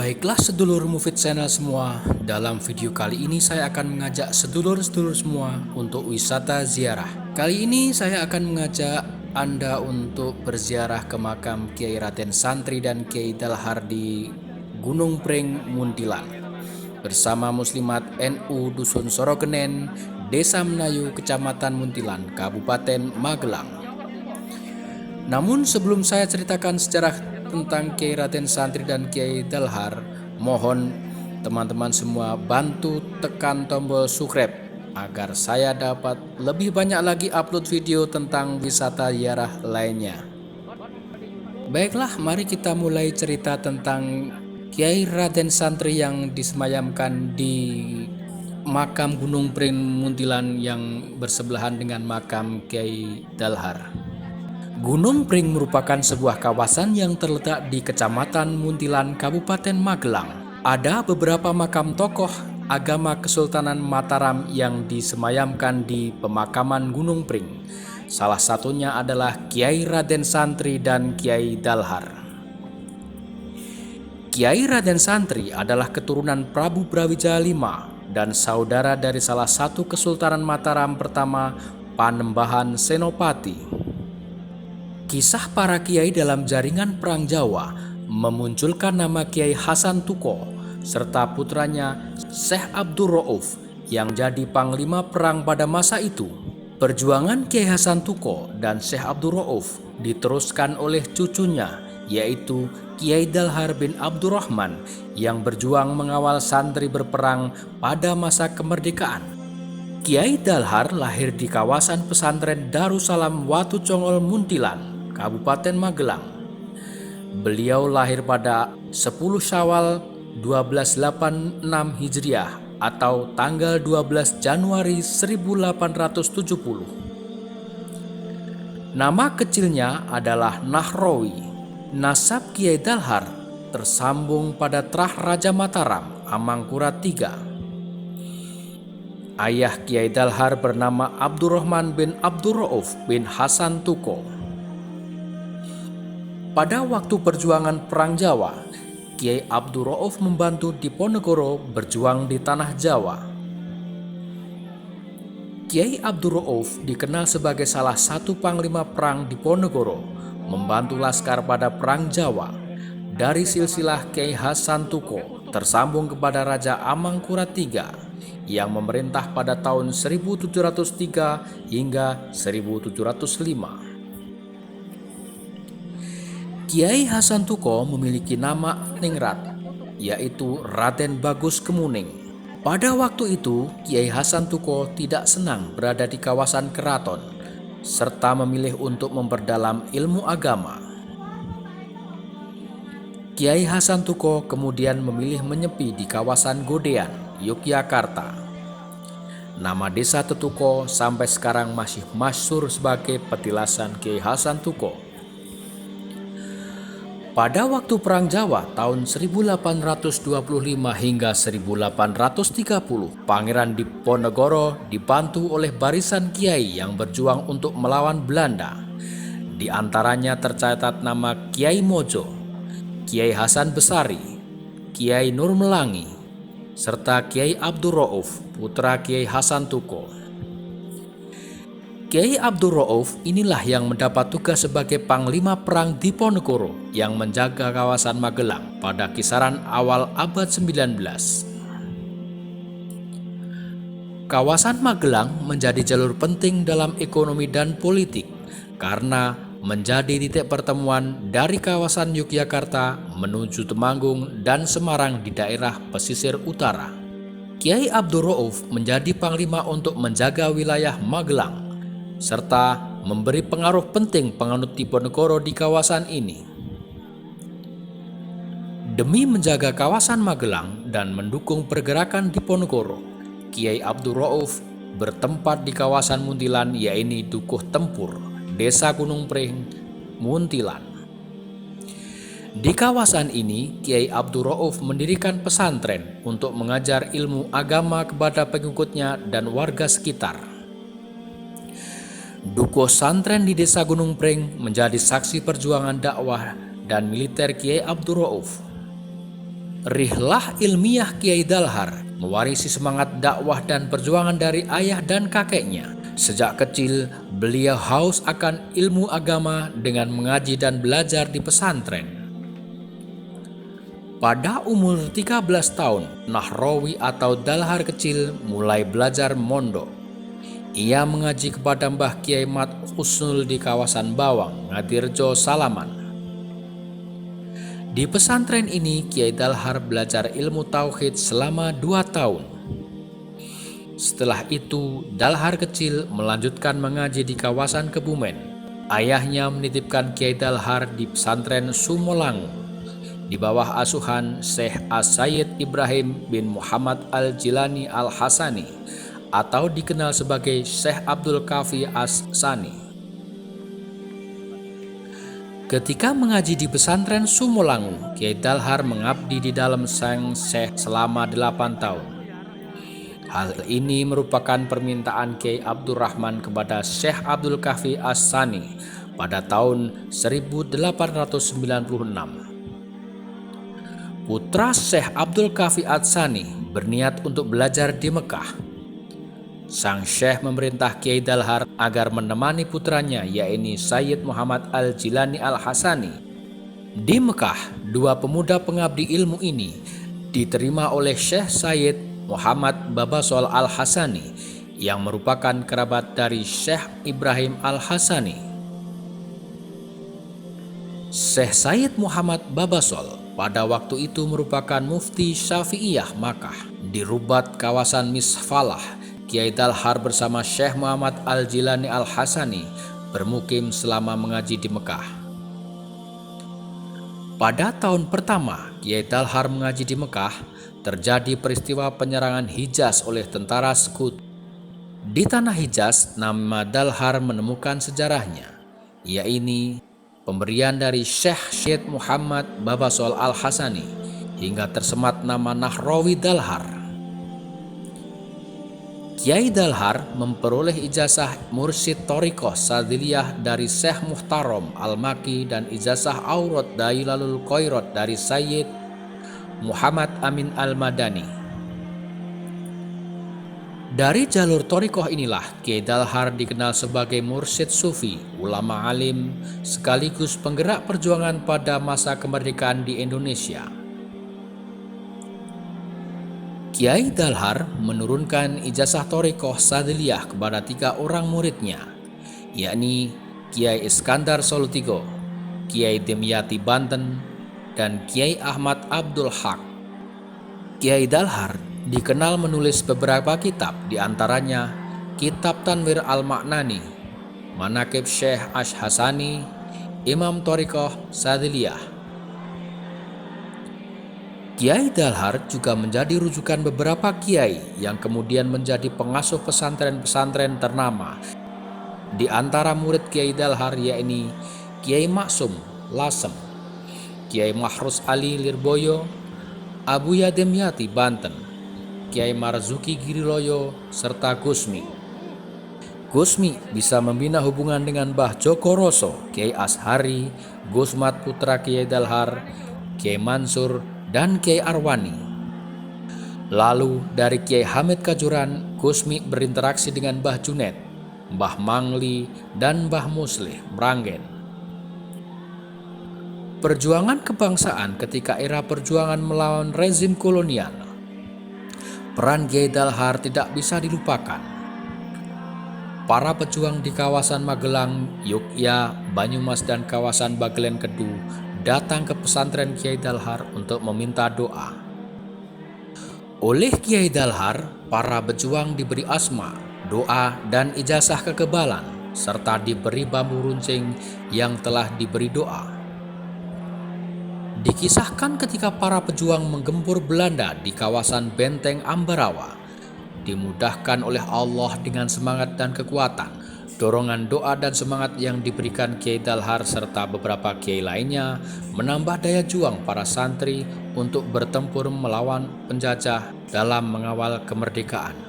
Baiklah sedulur Mufid Channel semua, dalam video kali ini saya akan mengajak sedulur-sedulur semua untuk wisata ziarah. Kali ini saya akan mengajak Anda untuk berziarah ke makam Kiai Raden Santri dan Kiai Dalhar di Gunung Pring, Muntilan. Bersama Muslimat NU Dusun Sorogenen, Desa Menayu, Kecamatan Muntilan, Kabupaten Magelang. Namun sebelum saya ceritakan sejarah tentang Kiai Raden Santri dan Kiai Dalhar, mohon teman-teman semua bantu tekan tombol subscribe agar saya dapat lebih banyak lagi upload video tentang wisata ziarah lainnya. Baiklah, mari kita mulai cerita tentang Kiai Raden Santri yang disemayamkan di makam Gunung Pring Muntilan yang bersebelahan dengan makam Kiai Dalhar. Gunung Pring merupakan sebuah kawasan yang terletak di Kecamatan Muntilan, Kabupaten Magelang. Ada beberapa makam tokoh agama Kesultanan Mataram yang disemayamkan di pemakaman Gunung Pring. Salah satunya adalah Kiai Raden Santri dan Kiai Dalhar. Kiai Raden Santri adalah keturunan Prabu Brawijaya V dan saudara dari salah satu Kesultanan Mataram pertama, Panembahan Senopati. Kisah para kiai dalam jaringan Perang Jawa memunculkan nama Kiai Hasan Tuko serta putranya Syekh Abdul Rauf yang jadi panglima perang pada masa itu. Perjuangan Kiai Hasan Tuko dan Syekh Abdul Rauf diteruskan oleh cucunya, yaitu Kiai Dalhar bin Abdurrahman yang berjuang mengawal santri berperang pada masa kemerdekaan. Kiai Dalhar lahir di kawasan pesantren Darussalam Watu Congol Muntilan, Kabupaten Magelang. Beliau lahir pada 10 Syawal 1286 Hijriah atau tanggal 12 Januari 1870. Nama kecilnya adalah Nahrawi. Nasab Kiai Dalhar tersambung pada Trah Raja Mataram, Amangkurat III. Ayah Kiai Dalhar bernama Abdurrahman bin Abdul Rauf bin Hasan Tuko. Pada waktu perjuangan Perang Jawa, Kiai Abdul Rauf membantu Diponegoro berjuang di tanah Jawa. Kiai Abdul Rauf dikenal sebagai salah satu panglima perang Diponegoro, membantu laskar pada Perang Jawa. Dari silsilah Kiai Hasan Tuko tersambung kepada Raja Amangkurat III yang memerintah pada tahun 1703 hingga 1705. Kiai Hasan Tuko memiliki nama ningrat, yaitu Raden Bagus Kemuning. Pada waktu itu, Kiai Hasan Tuko tidak senang berada di kawasan keraton, serta memilih untuk memperdalam ilmu agama. Kiai Hasan Tuko kemudian memilih menyepi di kawasan Godean, Yogyakarta. Nama desa Tetuko sampai sekarang masih masyhur sebagai petilasan Kiai Hasan Tuko. Pada waktu Perang Jawa tahun 1825 hingga 1830, Pangeran Diponegoro dibantu oleh barisan kiai yang berjuang untuk melawan Belanda. Di antaranya tercatat nama Kiai Mojo, Kiai Hasan Besari, Kiai Nur Melangi, serta Kiai Abdul Rauf, putra Kiai Hasan Tuko. Kiai Abdul Rauf inilah yang mendapat tugas sebagai panglima perang Diponegoro yang menjaga kawasan Magelang pada kisaran awal abad 19. Kawasan Magelang menjadi jalur penting dalam ekonomi dan politik karena menjadi titik pertemuan dari kawasan Yogyakarta menuju Temanggung dan Semarang di daerah pesisir utara. Kiai Abdul Rauf menjadi panglima untuk menjaga wilayah Magelang serta memberi pengaruh penting penganut Diponegoro di kawasan ini. Demi menjaga kawasan Magelang dan mendukung pergerakan Diponegoro, Kiai Abdul Rauf bertempat di kawasan Muntilan, yaitu Dukuh Tempur, Desa Gunung Pring, Muntilan. Di kawasan ini, Kiai Abdul Rauf mendirikan pesantren untuk mengajar ilmu agama kepada pengikutnya dan warga sekitar. Dukuh santren di Desa Gunung Pring menjadi saksi perjuangan dakwah dan militer Kiai Abdul Rauf. Rihlah ilmiah Kiai Dalhar mewarisi semangat dakwah dan perjuangan dari ayah dan kakeknya. Sejak kecil, beliau haus akan ilmu agama dengan mengaji dan belajar di pesantren. Pada umur 13 tahun, Nahrawi atau Dalhar kecil mulai belajar mondok. Ia mengaji kepada Mbah Kiai Mat Husnul di kawasan Bawang, Ngadirjo, Salaman. Di pesantren ini, Kiai Dalhar belajar ilmu tauhid selama 2 tahun. Setelah itu, Dalhar kecil melanjutkan mengaji di kawasan Kebumen. Ayahnya menitipkan Kiai Dalhar di pesantren Sumolangu, di bawah asuhan Syekh As-Sayyid Ibrahim bin Muhammad Al-Jilani Al-Hasani, atau dikenal sebagai Syekh Abdul Kafi As-Sani. Ketika mengaji di pesantren Sumolangu, Kiai Dalhar mengabdi di dalam sang Syekh selama 8 tahun. Hal ini merupakan permintaan Kiai Abdurrahman kepada Syekh Abdul Kafi As-Sani pada tahun 1896. Putra Syekh Abdul Kafi As-Sani berniat untuk belajar di Mekah. Sang Syekh memerintah Kiai Dalhar agar menemani putranya, yaitu Sayyid Muhammad Al-Jilani Al-Hasani. Di Mekah, 2 pemuda pengabdi ilmu ini diterima oleh Syekh Sayyid Muhammad Babasol Al-Hasani yang merupakan kerabat dari Syekh Ibrahim Al-Hasani. Syekh Sayyid Muhammad Babasol pada waktu itu merupakan mufti Syafi'iyah Makkah. Di Rubat, kawasan Misfalah, Kiai Dalhar bersama Syekh Muhammad Al-Jilani Al-Hasani bermukim selama mengaji di Mekah. Pada tahun pertama Kiai Dalhar mengaji di Mekah, terjadi peristiwa penyerangan Hijaz oleh tentara Sekutu. Di tanah Hijaz, nama Dalhar menemukan sejarahnya, yaitu pemberian dari Syekh Syed Muhammad Babasol Al-Hasani, hingga tersemat nama Nahrawi Dalhar. Kiai Dalhar memperoleh ijazah mursyid Thariqah Sadiliyah dari Syekh Muhtarom Al-Maki dan ijazah Aurat Dailalul Khairat dari Sayyid Muhammad Amin Al-Madani. Dari jalur Thariqah inilah Kiai Dalhar dikenal sebagai mursyid sufi, ulama alim, sekaligus penggerak perjuangan pada masa kemerdekaan di Indonesia. Kiai Dalhar menurunkan ijazah Thariqah Sadiliyah kepada 3 orang muridnya, yakni Kiai Iskandar Solutigo, Kiai Demyati Banten, dan Kiai Ahmad Abdul Haq. Kiai Dalhar dikenal menulis beberapa kitab, diantaranya Kitab Tanwir Al-Ma'nani, Manaqib Syekh Ash-Hasani, Imam Thariqah Sadiliyah. Kiai Dalhar juga menjadi rujukan beberapa kiai yang kemudian menjadi pengasuh pesantren-pesantren ternama. Di antara murid Kiai Dalhar yakni Kiai Maksum Lasem, Kiai Mahrus Ali Lirboyo, Abuya Demyati Banten, Kiai Marzuki Giriloyo, serta Gusmi. Gusmi bisa membina hubungan dengan Mbah Joko Roso, Kiai Ashari, Gusmat putra Kiai Dalhar, Kiai Mansur, dan Kiai Arwani. Lalu dari Kiai Hamid Kajuran, Gusmi berinteraksi dengan Mbah Junet, Mbah Mangli, dan Mbah Muslih Mranggen. Perjuangan kebangsaan ketika era perjuangan melawan rezim kolonial. Peran Kiai Dalhar tidak bisa dilupakan. Para pejuang di kawasan Magelang, Yogyakarta, Banyumas, dan kawasan Bagelen Kedu datang ke pesantren Kiai Dalhar untuk meminta doa. Oleh Kiai Dalhar, para pejuang diberi asma, doa, dan ijazah kekebalan, serta diberi bambu runcing yang telah diberi doa. Dikisahkan ketika para pejuang menggempur Belanda di kawasan Benteng Ambarawa, dimudahkan oleh Allah dengan semangat dan kekuatan. Dorongan doa dan semangat yang diberikan Kiai Dalhar serta beberapa kiai lainnya menambah daya juang para santri untuk bertempur melawan penjajah dalam mengawal kemerdekaan.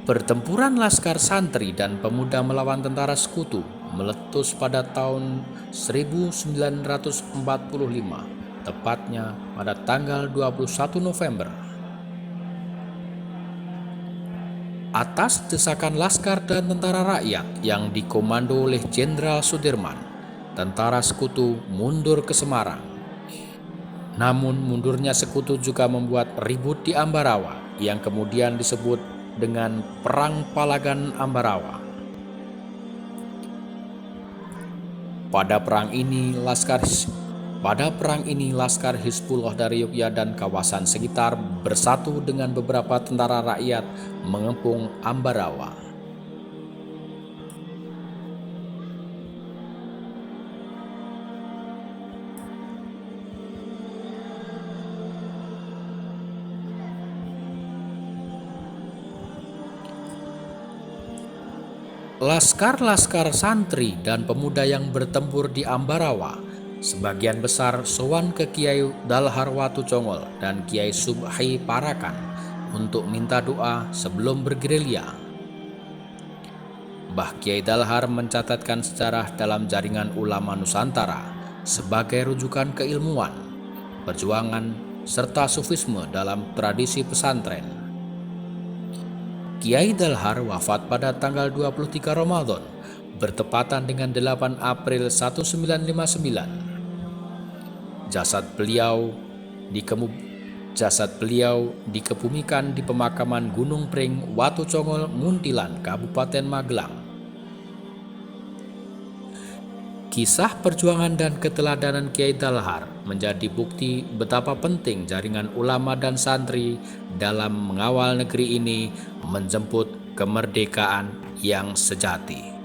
Pertempuran Laskar Santri dan Pemuda melawan tentara Sekutu meletus pada tahun 1945, tepatnya pada tanggal 21 November. Atas desakan laskar dan tentara rakyat yang dikomando oleh Jenderal Sudirman, tentara sekutu mundur ke Semarang. Namun mundurnya sekutu juga membuat ribut di Ambarawa yang kemudian disebut dengan Perang Palagan Ambarawa. Pada perang ini Laskar Hizbullah dari Yogyakarta dan kawasan sekitar bersatu dengan beberapa tentara rakyat mengepung Ambarawa. Laskar-laskar santri dan pemuda yang bertempur di Ambarawa sebagian besar sowan ke Kiai Dalhar Watucongol dan Kiai Subhi Parakan untuk minta doa sebelum bergerilya. Mbah Kiai Dalhar mencatatkan sejarah dalam jaringan ulama Nusantara sebagai rujukan keilmuan, perjuangan, serta sufisme dalam tradisi pesantren. Kiai Dalhar wafat pada tanggal 23 Ramadan bertepatan dengan 8 April 1959. Jasad beliau dikebumikan di pemakaman Gunung Pring, Watucongol, Muntilan, Kabupaten Magelang. Kisah perjuangan dan keteladanan Kiai Dalhar menjadi bukti betapa penting jaringan ulama dan santri dalam mengawal negeri ini menjemput kemerdekaan yang sejati.